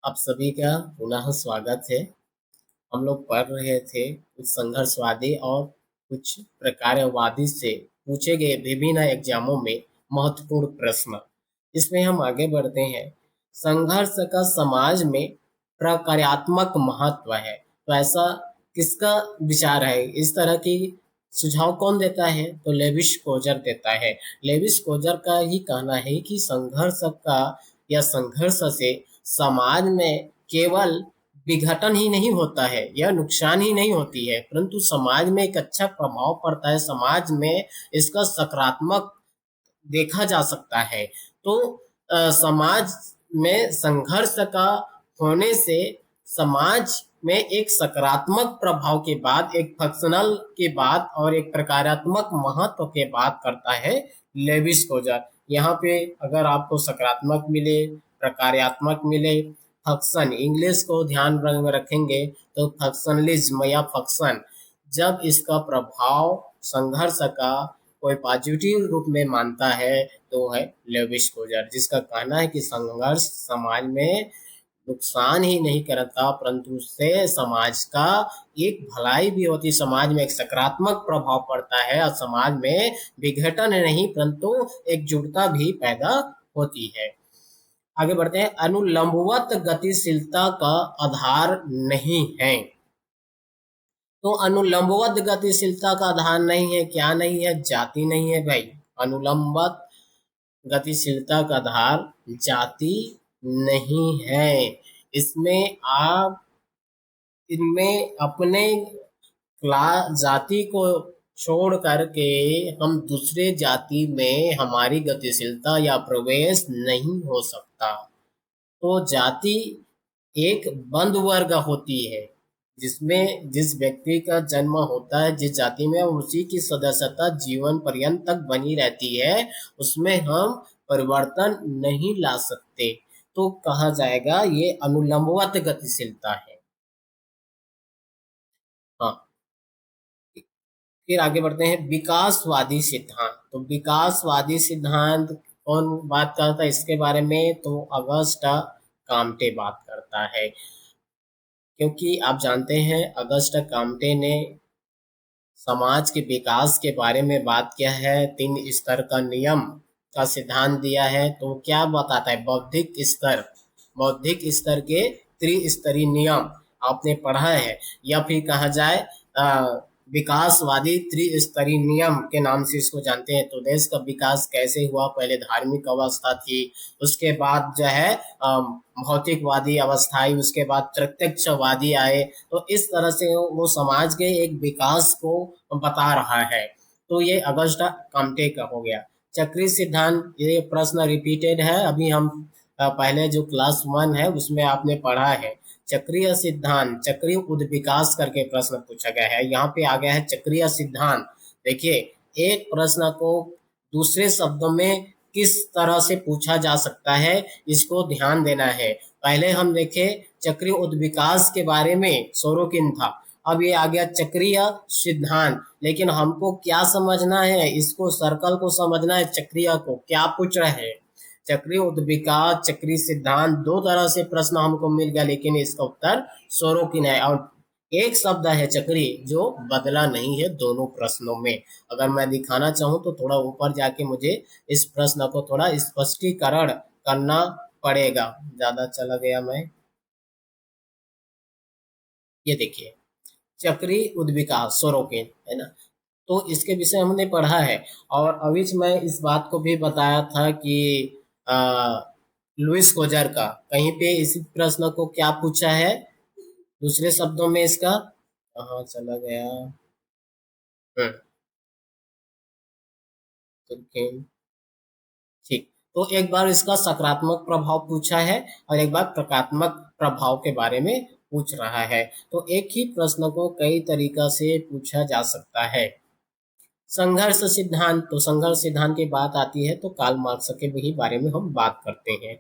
आप सभी का पुनः स्वागत है। हम लोग पढ़ रहे थे कुछ संघर्षवादी और कुछ प्रकारवादी से पूछे गए विभिन्न एग्जामों में महत्वपूर्ण प्रश्न। इसमें हम आगे बढ़ते हैं। संघर्ष का समाज में प्रकार्यात्मक महत्व है। तो ऐसा किसका विचार है? इस तरह की सुझाव कौन देता है? तो लेविस कोजर देता है। लेविस कोजर का ही कहना है कि संघर्ष का या संघर्ष से समाज में केवल विघटन ही नहीं होता है या नुकसान ही नहीं होती है, परंतु समाज में एक अच्छा प्रभाव पड़ता है। समाज में इसका सकारात्मक देखा जा सकता है। तो समाज में संघर्ष का होने से समाज में एक सकारात्मक प्रभाव के बाद, एक फंक्शनल के बाद और एक प्रकारात्मक महत्व के बात करता है लेविस कोजर। यहाँ पे अगर आपको सकारात्मक मिले, प्रकार्यात्मक मिले, फंक्शन इंग्लिश को ध्यान में रखेंगे तो फंक्शनलिज्म या फंक्शन, जब इसका प्रभाव संघर्ष का कोई पॉजिटिव रूप में मानता है तो है लेविस कोजर, जिसका कहना है कि संघर्ष समाज में नुकसान ही नहीं करता, परंतु उससे समाज का एक भलाई भी होती, समाज में एक सकारात्मक प्रभाव पड़ता है और समाज में विघटन नहीं परंतु एकजुटता भी पैदा होती है। आगे बढ़ते हैं। अनुलंबवत गतिशीलता का आधार नहीं है। तो अनुलंबवत गतिशीलता का आधार नहीं है, क्या नहीं है? जाति नहीं है भाई। अनुलंबवत गतिशीलता का आधार जाति नहीं है। इसमें आप इनमें अपने जाति को छोड़ करके हम दूसरे जाति में हमारी गतिशीलता या प्रवेश नहीं हो सकता। तो जाति एक बंद वर्ग होती है, जिसमें जिस व्यक्ति का जन्म होता है जिस जाति में, उसी की सदस्यता जीवन पर्यंत तक बनी रहती है, उसमें हम परिवर्तन नहीं ला सकते। तो कहा जाएगा ये अनुलंबवत गतिशीलता है। हाँ, फिर आगे बढ़ते हैं। विकासवादी सिद्धांत। तो विकासवादी सिद्धांत कौन बात करता है इसके बारे में? तो अगस्ट काम्टे बात करता है, क्योंकि आप जानते हैं अगस्ट काम्टे ने समाज के विकास के बारे में बात किया है। 3 स्तर का नियम का सिद्धांत दिया है। तो क्या बताता है? बौद्धिक स्तर के त्रिस्तरीय नियम आपने पढ़ा है, या फिर कहा जाए विकासवादी त्रिस्तरीय नियम के नाम से इसको जानते हैं। तो देश का विकास कैसे हुआ? पहले धार्मिक अवस्था थी, उसके बाद जो है भौतिकवादी अवस्था आई, उसके बाद प्रत्यक्षवादी आए। तो इस तरह से वो समाज के एक विकास को बता रहा है। तो ये अगस्ट काम्टे का हो गया। चक्रीय सिद्धांत, ये प्रश्न रिपीटेड है। अभी हम पहले जो क्लास 1 है उसमें आपने पढ़ा है। चक्रीय सिद्धांत, चक्रीय उद्विकास करके प्रश्न पूछा गया है। यहाँ पे आ गया है चक्रीय सिद्धांत। देखिए, एक प्रश्न को दूसरे शब्दों में किस तरह से पूछा जा सकता है, इसको ध्यान देना है। पहले हम देखे चक्रीय उद्विकास के बारे में, सोरोकिन था। अब ये आ गया चक्रीय सिद्धांत। लेकिन हमको क्या समझना है? इसको सर्कल को समझना है। चक्रीय को क्या पूछ रहे हैं? चक्रीय उद्विकास, चक्रीय सिद्धांत, दो तरह से प्रश्न हमको मिल गया, लेकिन इसका उत्तर सोरोकिन है। और एक शब्द है चक्रीय जो बदला नहीं है दोनों प्रश्नों में। अगर मैं दिखाना चाहूँ तो थोड़ा ऊपर जाके मुझे इस प्रश्न को थोड़ा स्पष्टीकरण करना पड़ेगा। ज्यादा चला गया मैं। ये देखिए, चक्रीय उद्विकास, सोरोकिन है ना। तो इसके विषय हमने पढ़ा है। और अभी मैं इस बात को भी बताया था कि आ, लुइस कोजर का कहीं पे इसी प्रश्न को क्या पूछा है दूसरे शब्दों में, इसका कहाँ चला गया? हम्म, सोरोकिन, ठीक। तो एक बार इसका सकारात्मक प्रभाव पूछा है और एक बार प्रकारात्मक प्रभाव के बारे में पूछ रहा है। तो एक ही प्रश्न को कई तरीका से पूछा जा सकता है। संघर्ष सिद्धांत, तो संघर्ष सिद्धांत की बात आती है तो कार्ल मार्क्स के भी बारे में हम बात करते हैं।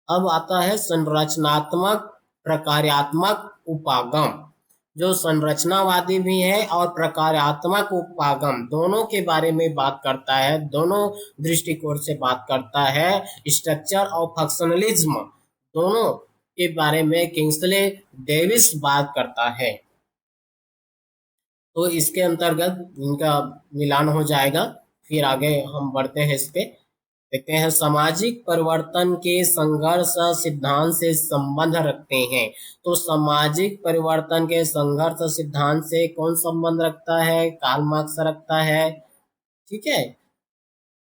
अब आता है संरचनात्मक प्रकार्यात्मक उपागम। जो संरचनावादी भी है और प्रकार्यात्मक उपागम दोनों के बारे में बात करता है, दोनों दृष्टिकोण से बात करता है। स्ट्रक्चर और फंक्शनलिज्म दोनों के बारे में किंग्सले डेविस बात करता है। तो इसके अंतर्गत इनका मिलान हो जाएगा। फिर आगे हम बढ़ते हैं इस पे, देखते हैं सामाजिक परिवर्तन के संघर्ष सिद्धांत से संबंध रखते हैं। तो सामाजिक परिवर्तन के संघर्ष सिद्धांत से कौन संबंध रखता है? कार्ल मार्क्स रखता है। ठीक है,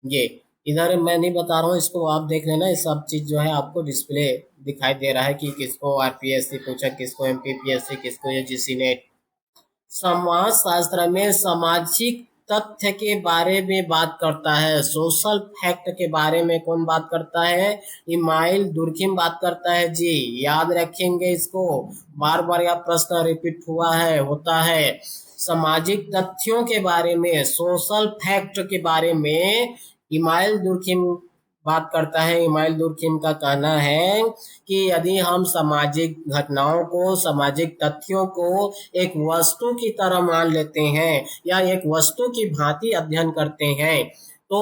ये इधर मैं नहीं बता रहा हूँ, इसको आप देख लेना। ये सब चीज जो है आपको डिस्प्ले दिखाई दे रहा है कि किसको आरपीएससी पूछा, किसको एमपीपीएससी, किसको यूजीसी नेट। समाज शास्त्र में सामाजिक तथ्य के बारे में बात करता है, सोशल फैक्ट के बारे में कौन बात करता है? इमाइल दुर्खिम बात करता है जी, याद रखेंगे इसको, बार बार यह प्रश्न रिपीट हुआ है, होता है। सामाजिक तथ्यों के बारे में, सोशल फैक्ट के बारे में इमाइल दुर्खिम बात करता है। इमाइल दुर्खिम का कहना है कि यदि हम सामाजिक घटनाओं को, सामाजिक तथ्यों को एक वस्तु की तरह मान लेते हैं या एक वस्तु की भांति अध्ययन करते हैं, तो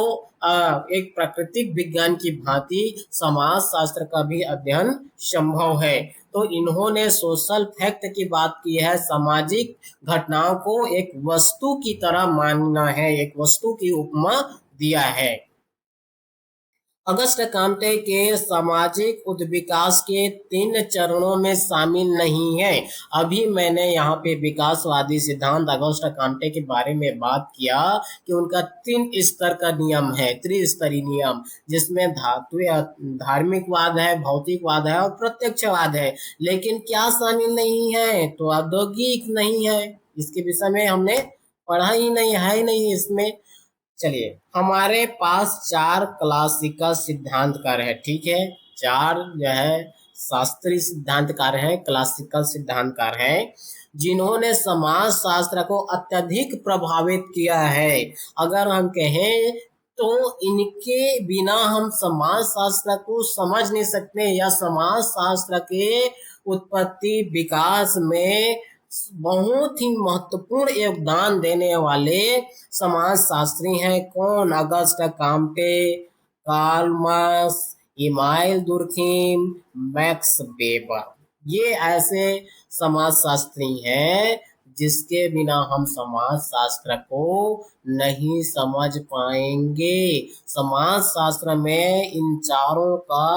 एक प्राकृतिक विज्ञान की भांति समाज शास्त्र का भी अध्ययन संभव है। तो इन्होंने सोशल फैक्ट की बात की है, सामाजिक घटनाओं को एक वस्तु की तरह मानना है, एक वस्तु की उपमा दिया है। अगस्ट काम्टे के सामाजिक उद्विकास के 3 चरणों में शामिल नहीं है। अभी मैंने यहाँ पे विकासवादी सिद्धांत अगस्ट काम्टे के बारे में बात किया कि उनका 3 स्तर का नियम है, त्रिस्तरीय नियम, जिसमें धार्मिकवाद है, भौतिकवाद है और प्रत्यक्षवाद है। लेकिन क्या शामिल नहीं है? तो औद्योगिक नहीं है। इसके विषय में हमने पढ़ा ही नहीं है, ही नहीं इसमें। चलिए, हमारे पास 4 क्लासिकल सिद्धांतकार है, ठीक है, 4 जो है शास्त्रीय सिद्धांतकार हैं, क्लासिकल सिद्धांतकार हैं, जिन्होंने समाज शास्त्र को अत्यधिक प्रभावित किया है। अगर हम कहें तो इनके बिना हम समाज शास्त्र को समझ नहीं सकते, या समाज शास्त्र के उत्पत्ति विकास में बहुत ही महत्वपूर्ण योगदान देने वाले समाजशास्त्री हैं। कौन? Auguste Comte, Karl Marx, Emile Durkheim, Max Weber. ये ऐसे समाजशास्त्री हैं जिसके बिना हम समाज शास्त्र को नहीं समझ पाएंगे। समाज शास्त्र में इन चारों का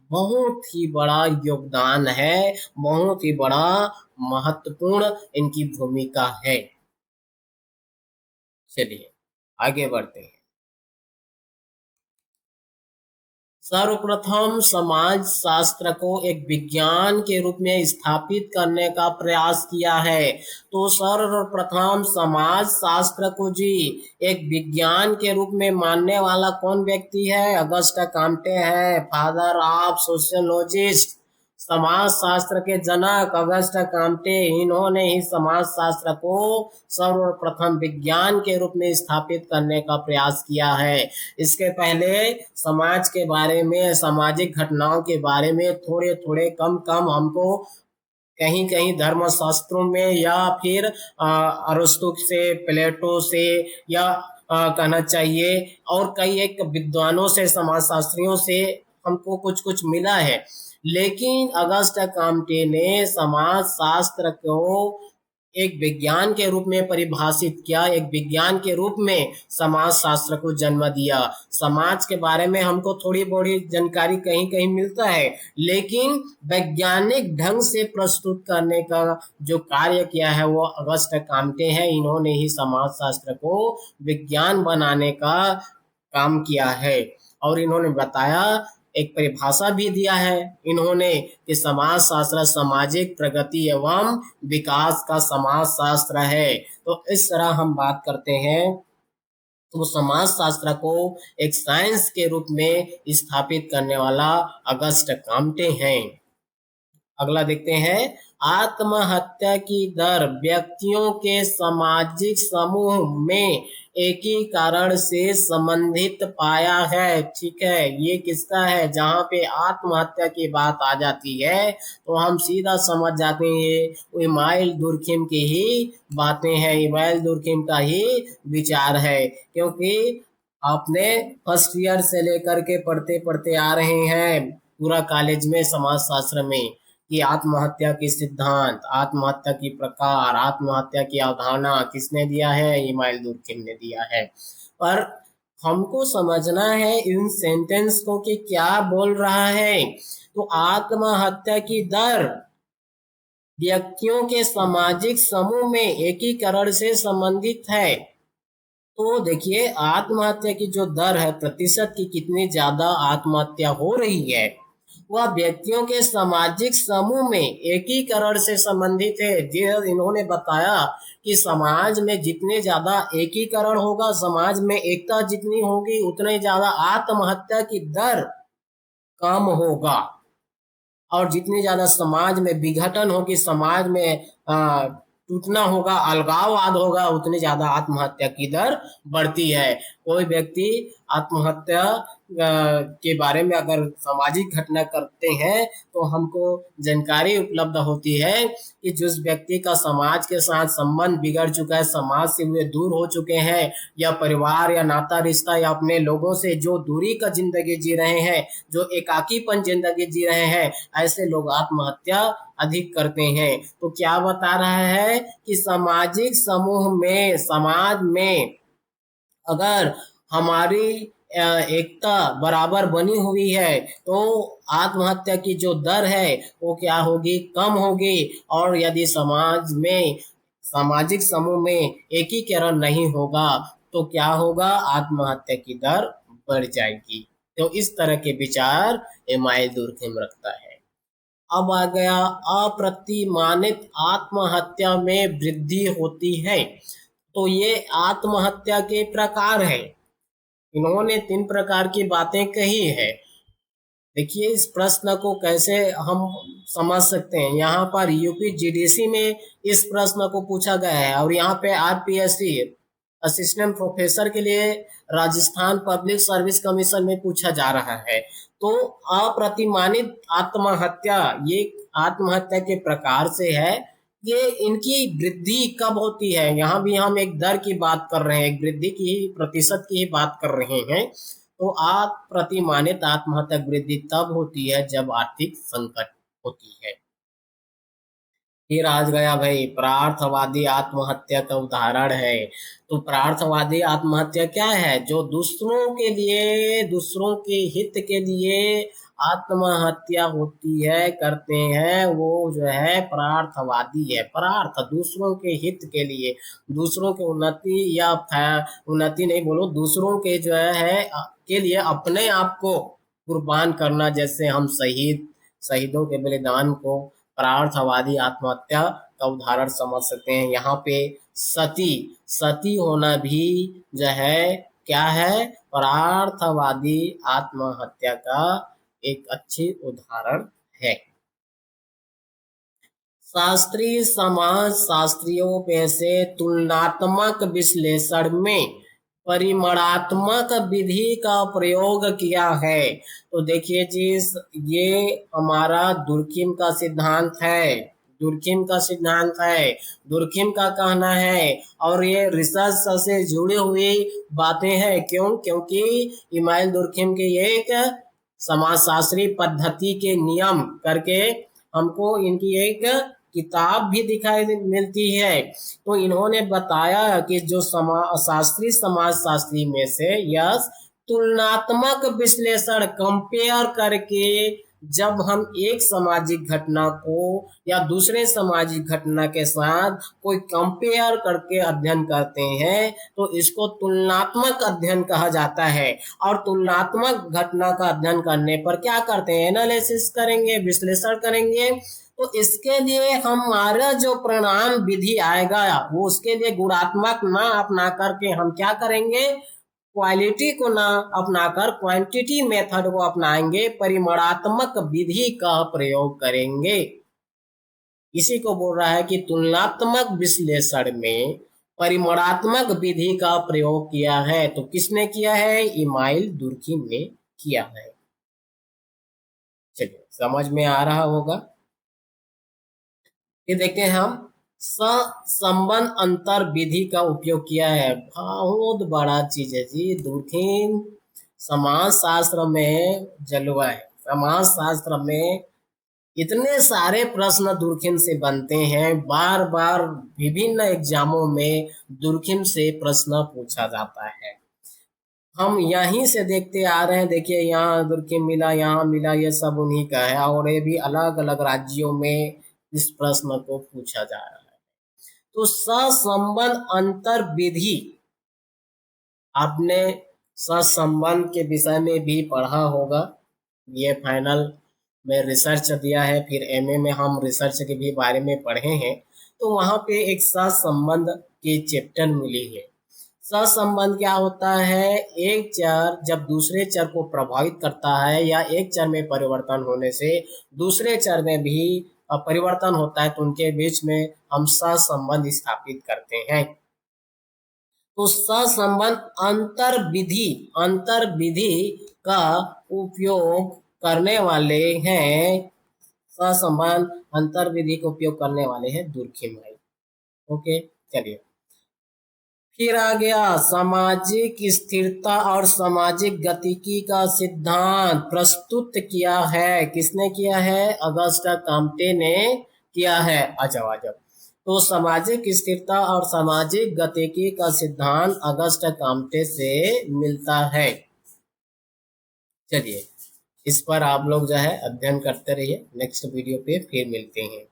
बहुत ही बड़ा योगदान है, बहुत ही बड़ा महत्वपूर्ण इनकी भूमिका है। चलिए आगे बढ़ते हैं। सर्वप्रथम समाज शास्त्र को एक विज्ञान के रूप में स्थापित करने का प्रयास किया है। तो सर्वप्रथम समाज शास्त्र को जी एक विज्ञान के रूप में मानने वाला कौन व्यक्ति है? अगस्ट काम्टे है, फादर ऑफ सोशियोलॉजिस्ट, समाज शास्त्र के जनक अगस्ट काम्टे। इन्होंने ही समाज शास्त्र को सर्वप्रथम विज्ञान के रूप में स्थापित करने का प्रयास किया है। इसके पहले समाज के बारे में, सामाजिक घटनाओं के बारे में थोड़े थोड़े कम कम हमको कहीं कहीं धर्मशास्त्रों में, या फिर अरस्तु से, प्लेटो से, या कहना चाहिए और कई एक विद्वानों से, समाजशास्त्रियों से हमको कुछ कुछ मिला है। लेकिन अगस्ट काम्टे ने समाज शास्त्र को एक विज्ञान के रूप में परिभाषित किया, एक विज्ञान के रूप में समाज शास्त्र को जन्म दिया। समाज के बारे में हमको थोड़ी बड़ी जानकारी कहीं कहीं मिलता है, लेकिन वैज्ञानिक ढंग से प्रस्तुत करने का जो कार्य किया है वो अगस्ट काम्टे हैं। इन्होंने ही समाज शास्त्र को विज्ञान बनाने का काम किया है, और इन्होंने बताया, एक परिभाषा भी दिया है इन्होंने कि समाज शास्त्र सामाजिक प्रगति एवं विकास का समाज शास्त्र है। तो इस तरह हम बात करते हैं, तो समाज शास्त्र को एक साइंस के रूप में स्थापित करने वाला अगस्ट काम्टे हैं। अगला देखते हैं, आत्महत्या की दर व्यक्तियों के सामाजिक समूह में एकीकरण से संबंधित पाया है। ठीक है, ये किसका है? जहाँ पे आत्महत्या की बात आ जाती है तो हम सीधा समझ जाते हैं ये इमाइल दुर्खिम की ही बातें हैं, इमाइल दुर्खिम का ही विचार है। क्योंकि आपने फर्स्ट ईयर से लेकर के पढ़ते पढ़ते आ रहे हैं पूरा कॉलेज में समाज शास्त्र में, कि आत्महत्या की सिद्धांत, आत्महत्या की प्रकार, आत्महत्या की अवधारणा किसने दिया है? इमाइल दुर्खिम ने दिया है। पर हमको समझना है इन सेंटेंस को कि क्या बोल रहा है। तो आत्महत्या की दर व्यक्तियों के सामाजिक समूह में एकीकरण से संबंधित है। तो देखिए, आत्महत्या की जो दर है, प्रतिशत की कितनी ज्यादा आत्महत्या हो रही है, वह व्यक्तियों के सामाजिक समूह में एकीकरण से संबंधित है। जो इन्होंने बताया कि समाज में जितने ज्यादा एकीकरण होगा, समाज में एकता जितनी होगी, उतने ज्यादा आत्महत्या की दर कम होगा। और जितनी ज्यादा समाज में विघटन होगी, समाज में टूटना होगा, अलगाववाद होगा, उतनी ज्यादा आत्महत्या की दर बढ़ती है। कोई व्यक्ति आत्महत्या के बारे में अगर सामाजिक घटना करते हैं तो हमको जानकारी उपलब्ध होती है कि जिस व्यक्ति का समाज के साथ संबंध बिगड़ चुका है, समाज से वे दूर हो चुके हैं, या परिवार या नाता रिश्ता या अपने लोगों से जो दूरी का जिंदगी जी रहे हैं, जो एकाकीपन जिंदगी जी रहे हैं, ऐसे लोग आत्महत्या अधिक करते हैं। तो क्या बता रहा है कि सामाजिक समूह में, समाज में अगर हमारी एकता बराबर बनी हुई है तो आत्महत्या की जो दर है वो क्या होगी? कम होगी। और यदि समाज में, सामाजिक समूह में एकीकरण नहीं होगा तो क्या होगा? आत्महत्या की दर बढ़ जाएगी। तो इस तरह के विचार इमाइल दुर्खिम रखता है। अब आ गया अप्रतिमानित आत्महत्या में वृद्धि होती है। तो ये आत्महत्या के प्रकार है। इन्होंने 3 प्रकार की बातें कही है। देखिए, इस प्रश्न को कैसे हम समझ सकते हैं। यहाँ पर यूपी जीडीसी में इस प्रश्न को पूछा गया है, और यहाँ पे आरपीएससी असिस्टेंट प्रोफेसर के लिए राजस्थान पब्लिक सर्विस कमीशन में पूछा जा रहा है। तो अप्रतिमानित आत्महत्या, ये आत्महत्या के प्रकार से है। ये इनकी वृद्धि कब होती है? यहाँ भी हम एक दर की बात कर रहे हैं, एक वृद्धि की, प्रतिशत की ही बात कर रहे हैं। तो अप्रतिमानित आत्महत्या वृद्धि तब होती है जब आर्थिक संकट होती है। फिर आज गया भाई प्रार्थवादी आत्महत्या का उदाहरण है। तो प्रार्थवादी आत्महत्या क्या है? जो दूसरों के लिए, दूसरों के हित के लिए आत्महत्या होती है, करते हैं, वो जो है प्रार्थवादी है। प्रार्थ, दूसरों के हित के लिए, दूसरों के उन्नति, या उन्नति नहीं बोलो, दूसरों के जो है के लिए अपने आप को कुर्बान करना। जैसे हम शहीदों के बलिदान को प्रार्थवादी आत्महत्या का उदाहरण समझ सकते हैं। यहाँ पे सती, सती होना भी जो है क्या है? प्रार्थवादी आत्महत्या का एक अच्छी उदाहरण है। शास्त्रीय समाज शास्त्रियों में से तुलनात्मक विश्लेषण में परिमाणात्मक विधि का प्रयोग किया है। तो देखिए जी, ये हमारा दुर्खिम का सिद्धांत है। दुर्खिम का सिद्धांत है, दुर्खिम का कहना है, और ये रिसर्च से जुड़ी हुई बातें हैं। क्यों? क्योंकि इमाइल दुर्खिम की एक समाजशास्त्री पद्धति के नियम करके हमको इनकी एक किताब भी दिखाई मिलती है। तो इन्होंने बताया कि जो समाजशास्त्री में से यस, तुलनात्मक विश्लेषण, कंपेयर करके जब हम एक सामाजिक घटना को या दूसरे सामाजिक घटना के साथ कोई कंपेयर करके अध्ययन करते हैं तो इसको तुलनात्मक अध्ययन कहा जाता है। और तुलनात्मक घटना का अध्ययन करने पर क्या करते हैं? एनालिसिस करेंगे, विश्लेषण करेंगे। तो इसके लिए हमारा जो परिणाम विधि आएगा वो उसके लिए गुणात्मक ना अपना करके हम क्या करेंगे? क्वालिटी को ना अपनाकर क्वांटिटी मेथड को अपनाएंगे, परिमाणात्मक विधि का प्रयोग करेंगे। इसी को बोल रहा है कि तुलनात्मक विश्लेषण में परिमाणात्मक विधि का प्रयोग किया है। तो किसने किया है? इमाइल दुर्खिम ने किया है। चलिए, समझ में आ रहा होगा। ये देखते हैं हम संबंध अंतर विधि का उपयोग किया है। बहुत बड़ा चीज है जी। दुर्खिम समाज शास्त्र में जलवा है, समाज शास्त्र में इतने सारे प्रश्न दुर्खिम से बनते हैं, बार बार विभिन्न एग्जामों में दुर्खिम से प्रश्न पूछा जाता है। हम यहीं से देखते आ रहे हैं, देखिए यहाँ दुर्खिम मिला, यहाँ मिला, ये सब उन्हीं का है, और ये भी अलग अलग राज्यों में इस प्रश्न को पूछा जा रहा है। तो सहसंबंध अंतर विधि, आपने सहसंबंध के विषय में भी पढ़ा होगा। ये फाइनल में रिसर्च दिया है, फिर एमए में हम रिसर्च के भी बारे में पढ़े हैं। तो वहाँ पे एक सहसंबंध की चैप्टर मिली है। सहसंबंध क्या होता है? एक चर जब दूसरे चर को प्रभावित करता है या एक चर में परिवर्तन होने से दूसरे चर में भी परिवर्तन होता है, तो उनके बीच में हम सहसंबंध स्थापित करते हैं। तो सहसंबंध अंतर विधि का उपयोग करने वाले हैं, सहसंबंध अंतर विधि का उपयोग करने वाले हैं दुर्खिम भाई। ओके, चलिए फिर आ गया सामाजिक स्थिरता और सामाजिक गतिकी का सिद्धांत प्रस्तुत किया है। किसने किया है? अगस्ट काम्टे ने किया है। अच्छा, तो सामाजिक स्थिरता और सामाजिक गतिकी का सिद्धांत अगस्ट काम्टे से मिलता है। चलिए इस पर आप लोग जो है अध्ययन करते रहिए। नेक्स्ट वीडियो पे फिर मिलते हैं।